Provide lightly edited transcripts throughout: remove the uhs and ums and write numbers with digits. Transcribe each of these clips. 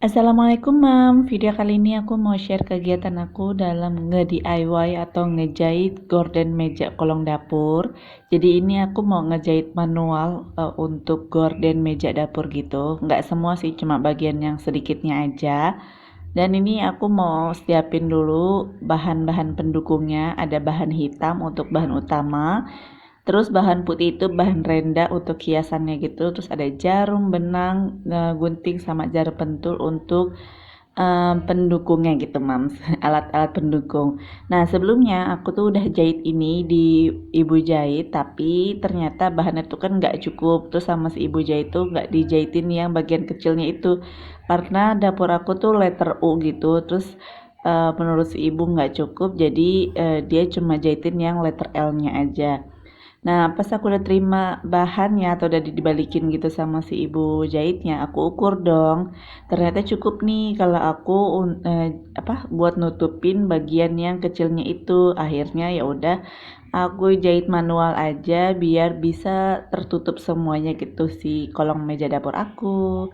Assalamualaikum Mam, video kali ini aku mau share kegiatan aku dalam nge-DIY atau ngejahit gorden meja kolong dapur. Jadi ini aku mau ngejahit manual untuk gorden meja dapur gitu. Nggak semua sih, cuma bagian yang sedikitnya aja. Dan ini aku mau siapin dulu bahan-bahan pendukungnya. Ada bahan hitam untuk bahan utama. Terus bahan putih itu bahan renda untuk hiasannya gitu. Terus ada jarum, benang, gunting sama jarum pentul untuk pendukungnya gitu Mams. Alat-alat pendukung. Nah sebelumnya aku tuh udah jahit ini di ibu jahit, tapi ternyata bahannya tuh kan nggak cukup. Terus sama si ibu jahit tuh nggak dijahitin yang bagian kecilnya itu, karena dapur aku tuh letter U gitu. Terus menurut si ibu nggak cukup, jadi dia cuma jahitin yang letter L nya aja. Nah, pas aku udah terima bahannya atau udah dibalikin gitu sama si ibu jahitnya, aku ukur dong. Ternyata cukup nih kalau aku buat nutupin bagian yang kecilnya itu. Akhirnya ya udah aku jahit manual aja biar bisa tertutup semuanya gitu si kolong meja dapur aku.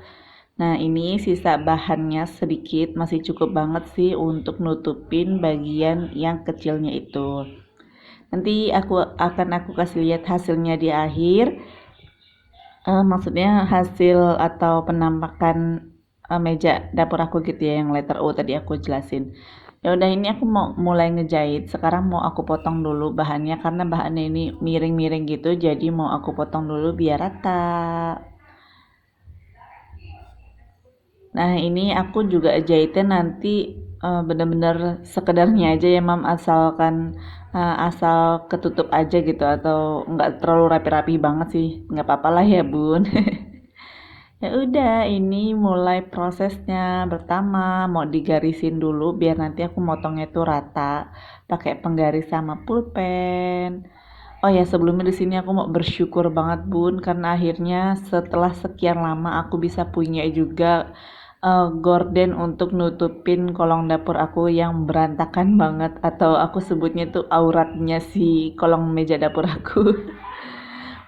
Nah, ini sisa bahannya sedikit, masih cukup banget sih untuk nutupin bagian yang kecilnya itu. Nanti aku kasih lihat hasilnya di akhir. Maksudnya hasil atau penampakan meja dapur aku gitu ya, yang letter U tadi aku jelasin. Ya udah, ini aku mau mulai ngejahit. Sekarang mau aku potong dulu bahannya karena bahannya ini miring-miring gitu, jadi mau aku potong dulu biar rata. Nah, ini aku juga jahitnya nanti bener-bener sekedarnya aja ya Mam, asal ketutup aja gitu, atau nggak terlalu rapi-rapi banget sih, nggak apa-apa lah ya Bun. Ya udah, ini mulai prosesnya. Pertama mau digarisin dulu biar nanti aku motongnya tuh rata pakai penggaris sama pulpen. Oh ya, sebelumnya di sini aku mau bersyukur banget Bun, karena akhirnya setelah sekian lama aku bisa punya juga gorden untuk nutupin kolong dapur aku yang berantakan banget, atau aku sebutnya tuh auratnya si kolong meja dapur aku.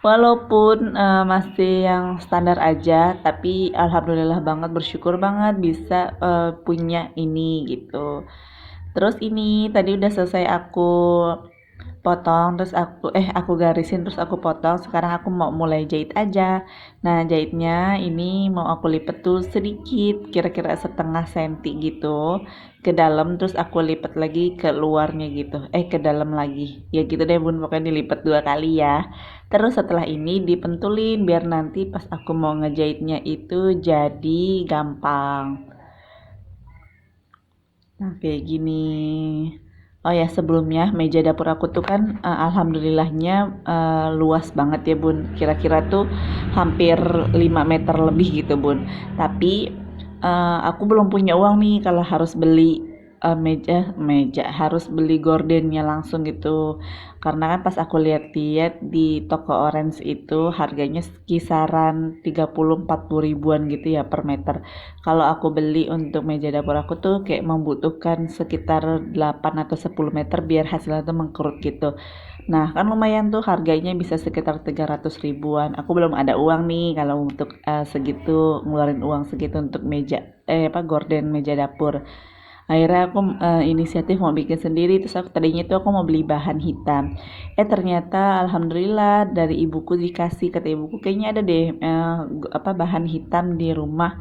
Walaupun masih yang standar aja, tapi alhamdulillah banget, bersyukur banget bisa punya ini gitu. Terus ini tadi udah selesai aku potong, terus aku garisin, terus aku potong. Sekarang aku mau mulai jahit aja. Nah, jahitnya ini mau aku lipet tuh sedikit, kira-kira setengah senti gitu ke dalam, terus aku lipat lagi ke luarnya gitu, ke dalam lagi ya gitu deh Bun, pokoknya dilipat 2 kali ya. Terus setelah ini dipentulin biar nanti pas aku mau ngejahitnya itu jadi gampang. Nah, kayak gini. Oh ya, sebelumnya meja dapur aku tuh kan alhamdulillahnya luas banget ya Bun. Kira-kira tuh hampir 5 meter lebih gitu Bun. Tapi aku belum punya uang nih kalau harus beli meja meja harus beli gordennya langsung gitu. Karena kan pas aku lihat-lihat di toko orange itu harganya kisaran 30-40 ribuan gitu ya per meter. Kalau aku beli untuk meja dapur aku tuh kayak membutuhkan sekitar 8 atau 10 meter biar hasilnya tuh mengkerut gitu. Nah, kan lumayan tuh, harganya bisa sekitar 300 ribuan. Aku belum ada uang nih kalau untuk segitu, ngeluarin uang segitu untuk gorden meja dapur. Akhirnya aku inisiatif mau bikin sendiri. Terus aku tadinya tuh aku mau beli bahan hitam. Ternyata alhamdulillah dari ibuku dikasih, kata ibuku kayaknya ada deh bahan hitam di rumah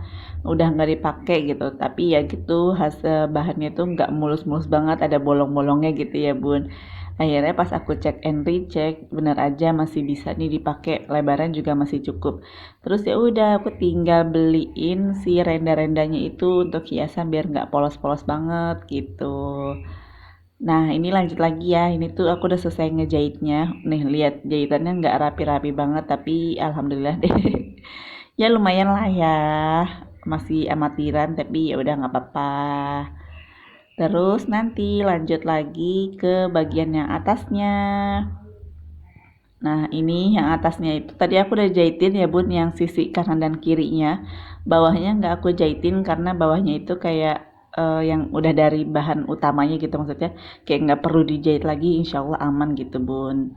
udah nggak dipakai gitu. Tapi ya gitu, hasil bahannya tuh nggak mulus-mulus banget, ada bolong-bolongnya gitu ya Bun. Akhirnya pas aku cek and recheck, bener aja masih bisa nih dipakai, lebaran juga masih cukup. Terus ya udah, aku tinggal beliin si renda-rendanya itu untuk hiasan biar nggak polos-polos banget gitu. Nah, ini lanjut lagi ya. Ini tuh aku udah selesai ngejahitnya. Nih, lihat jahitannya nggak rapi-rapi banget, tapi alhamdulillah deh. Ya lumayan lah ya. Masih amatiran, tapi ya udah nggak apa-apa. Terus nanti lanjut lagi ke bagian yang atasnya. Nah, ini yang atasnya itu tadi aku udah jahitin ya Bun, yang sisi kanan dan kirinya. Bawahnya nggak aku jahitin karena bawahnya itu kayak yang udah dari bahan utamanya gitu, maksudnya kayak nggak perlu dijahit lagi, insya Allah aman gitu Bun.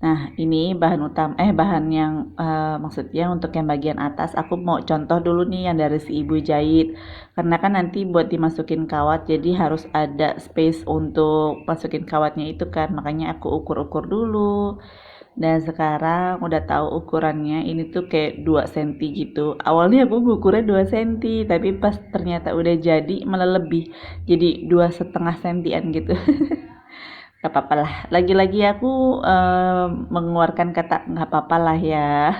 Nah, ini bahan utama, bahan yang maksudnya untuk yang bagian atas aku mau contoh dulu nih yang dari si ibu jahit. Karena kan nanti buat dimasukin kawat, jadi harus ada space untuk masukin kawatnya itu kan. Makanya aku ukur-ukur dulu. Dan sekarang udah tahu ukurannya, ini tuh kayak 2 cm gitu. Awalnya aku ukurnya 2 cm, tapi pas ternyata udah jadi malah lebih. Jadi 2,5 cm gitu. Gak apa-apa lah. Lagi-lagi aku mengeluarkan kata nggak apa-apa lah ya.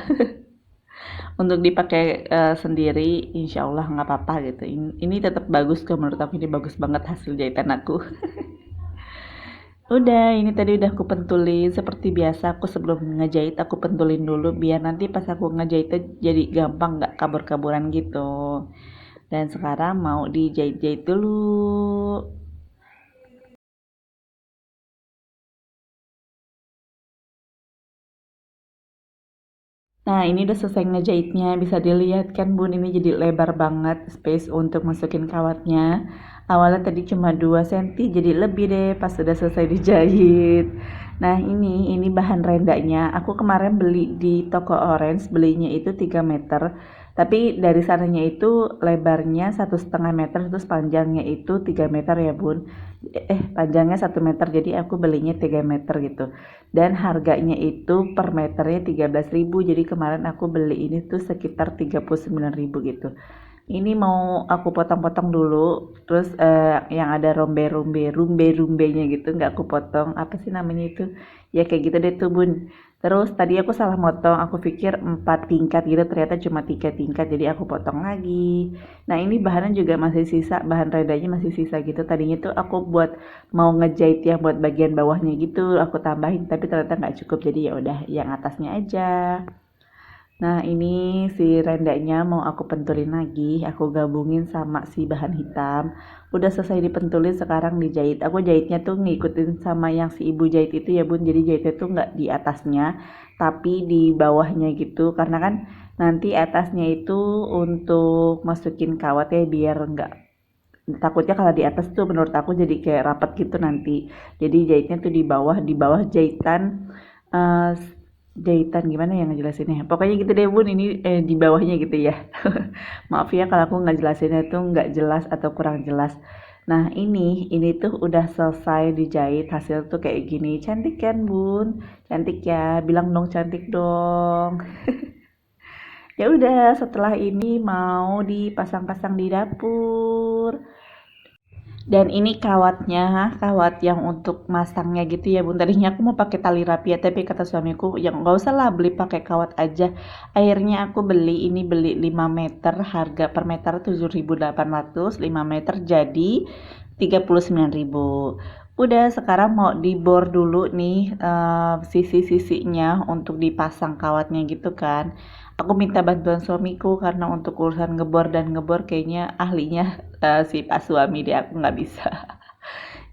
Untuk dipakai sendiri, insya Allah nggak apa-apa gitu. Ini tetap bagus kok, menurut aku ini bagus banget hasil jahitan aku. Udah, ini tadi udah aku pentulin seperti biasa. Aku sebelum ngejahit aku pentulin dulu biar nanti pas aku ngejahit jadi gampang, nggak kabur-kaburan gitu. Dan sekarang mau dijahit-jahit dulu. Nah, ini udah selesai ngejahitnya. Bisa dilihat kan Bun, ini jadi lebar banget space untuk masukin kawatnya. Awalnya tadi cuma 2 cm, jadi lebih deh pas sudah selesai dijahit. Nah, ini bahan rendanya. Aku kemarin beli di toko Orange, belinya itu 3 meter. Tapi dari sananya itu lebarnya 1,5 meter, terus panjangnya itu 3 meter ya Bun. Panjangnya 1 meter, jadi aku belinya 3 meter gitu. Dan harganya itu per meternya 13.000, jadi kemarin aku beli ini tuh sekitar 39.000 gitu. Ini mau aku potong-potong dulu, terus yang ada rumbe-rumbenya gitu nggak aku potong. Apa sih namanya itu? Ya kayak gitu deh tuh Bun. Terus tadi aku salah motong, aku pikir 4 tingkat gitu, ternyata cuma 3 tingkat, jadi aku potong lagi. Nah ini bahannya juga masih sisa, bahan redanya masih sisa gitu. Tadinya tuh aku buat mau ngejahit yang buat bagian bawahnya gitu, aku tambahin, tapi ternyata nggak cukup, jadi ya udah yang atasnya aja. Nah, ini si rendanya mau aku pentulin lagi, aku gabungin sama si bahan hitam. Udah selesai dipentulin, sekarang dijahit. Aku jahitnya tuh ngikutin sama yang si ibu jahit itu ya Bun, jadi jahitnya tuh nggak di atasnya, tapi di bawahnya gitu. Karena kan nanti atasnya itu untuk masukin kawat ya, biar nggak, takutnya kalau di atas tuh menurut aku jadi kayak rapat gitu nanti. Jadi jahitnya tuh di bawah jahitan, eh, jahitan gimana ya ngejelasinnya, pokoknya gitu deh Bun, ini di bawahnya gitu ya. Maaf ya kalau aku nggak jelasinnya tuh nggak jelas atau kurang jelas. Nah ini tuh udah selesai dijahit, hasil tuh kayak gini. Cantik kan Bun? Cantik ya, bilang dong cantik dong. Ya udah, setelah ini mau dipasang-pasang di dapur. Dan ini kawatnya, kawat yang untuk masangnya gitu ya Bun. Tadinya aku mau pakai tali rapia, tapi kata suamiku yang nggak usah lah, beli pakai kawat aja. Akhirnya aku beli 5 meter, harga per meter 7.800, 5 meter jadi 39.000. Udah, sekarang mau dibor dulu nih sisi-sisinya untuk dipasang kawatnya gitu kan. Aku minta bantuan suamiku karena untuk urusan ngebor dan ngebor kayaknya ahlinya si Pak suami deh, aku nggak bisa.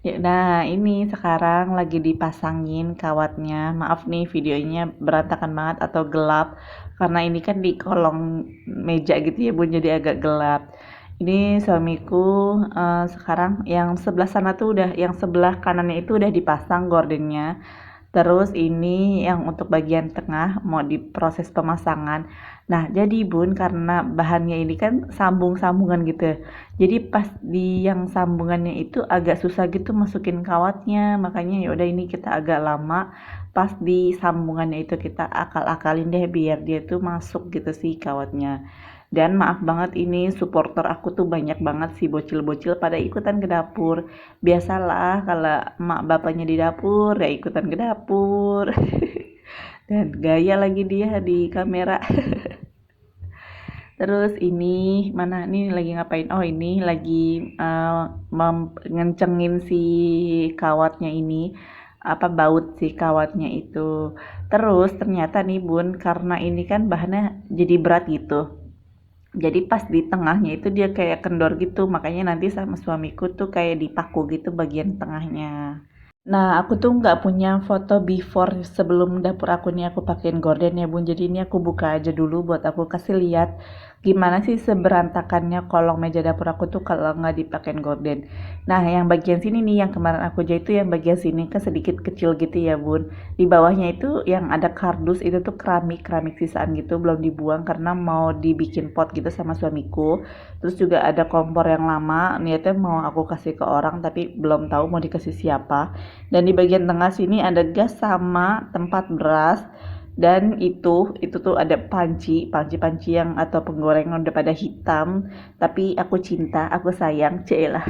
Ya, nah ini sekarang lagi dipasangin kawatnya. Maaf nih videonya berantakan banget atau gelap karena ini kan di kolong meja gitu ya Bun, jadi agak gelap. Ini suamiku sekarang yang sebelah sana tuh udah, yang sebelah kanannya itu udah dipasang gordennya. Terus ini yang untuk bagian tengah mau diproses pemasangan. Nah, jadi Bun, karena bahannya ini kan sambung-sambungan gitu. Jadi pas di yang sambungannya itu agak susah gitu masukin kawatnya. Makanya ya udah, ini kita agak lama pas di sambungannya itu kita akal-akalin deh biar dia tuh masuk gitu sih kawatnya. Dan maaf banget, ini supporter aku tuh banyak banget sih, bocil-bocil pada ikutan ke dapur. Biasalah kalau emak bapaknya di dapur ya ikutan ke dapur. Dan gaya lagi dia di kamera. Terus ini mana nih lagi ngapain? Oh, ini lagi ngencengin si kawatnya ini, apa baut si kawatnya itu. Terus ternyata nih Bun, karena ini kan bahannya jadi berat gitu. Jadi pas di tengahnya itu dia kayak kendor gitu, makanya nanti sama suamiku tuh kayak dipaku gitu bagian tengahnya. Nah, aku tuh nggak punya foto before sebelum dapur aku nih aku pakein gorden ya bun. Jadi ini aku buka aja dulu buat aku kasih lihat gimana sih seberantakannya kolong meja dapur aku tuh kalau nggak dipakein gorden. Nah, yang bagian sini nih yang kemarin aku jahit tuh yang bagian sini kan sedikit kecil gitu ya bun. Di bawahnya itu yang ada kardus itu tuh keramik sisaan gitu belum dibuang karena mau dibikin pot gitu sama suamiku. Terus juga ada kompor yang lama niatnya mau aku kasih ke orang tapi belum tahu mau dikasih siapa. Dan di bagian tengah sini ada gas sama tempat beras, dan itu tuh ada panci yang atau penggorengan udah pada hitam, tapi aku cinta, aku sayang, celah.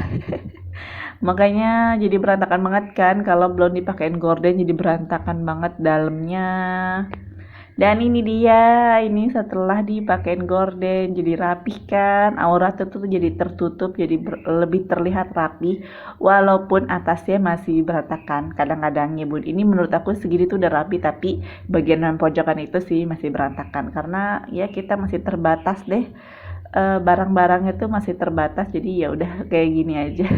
Makanya jadi berantakan banget kan kalau belum dipakein gorden, jadi berantakan banget dalamnya. Dan ini dia, ini setelah dipakein gorden jadi rapih kan, aura tuh jadi tertutup, jadi lebih terlihat rapih walaupun atasnya masih berantakan kadang-kadang ya bun. Ini menurut aku segini tuh udah rapi, tapi bagian pojokan itu sih masih berantakan karena ya kita masih terbatas deh, barang-barangnya tuh masih terbatas, jadi ya udah kayak gini aja.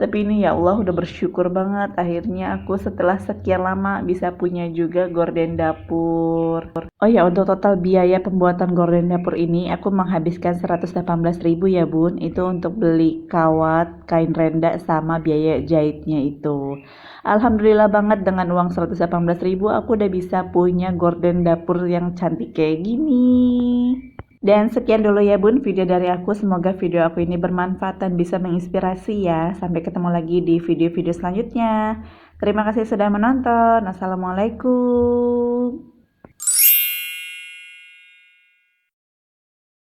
Tapi ini ya Allah udah bersyukur banget akhirnya aku setelah sekian lama bisa punya juga gorden dapur. Oh ya, untuk total biaya pembuatan gorden dapur ini aku menghabiskan 118.000 ya bun. Itu untuk beli kawat, kain renda sama biaya jahitnya itu. Alhamdulillah banget dengan uang 118.000 aku udah bisa punya gorden dapur yang cantik kayak gini. Dan sekian dulu ya bun video dari aku, semoga video aku ini bermanfaat dan bisa menginspirasi ya. Sampai ketemu lagi di video-video selanjutnya. Terima kasih sudah menonton. Assalamualaikum.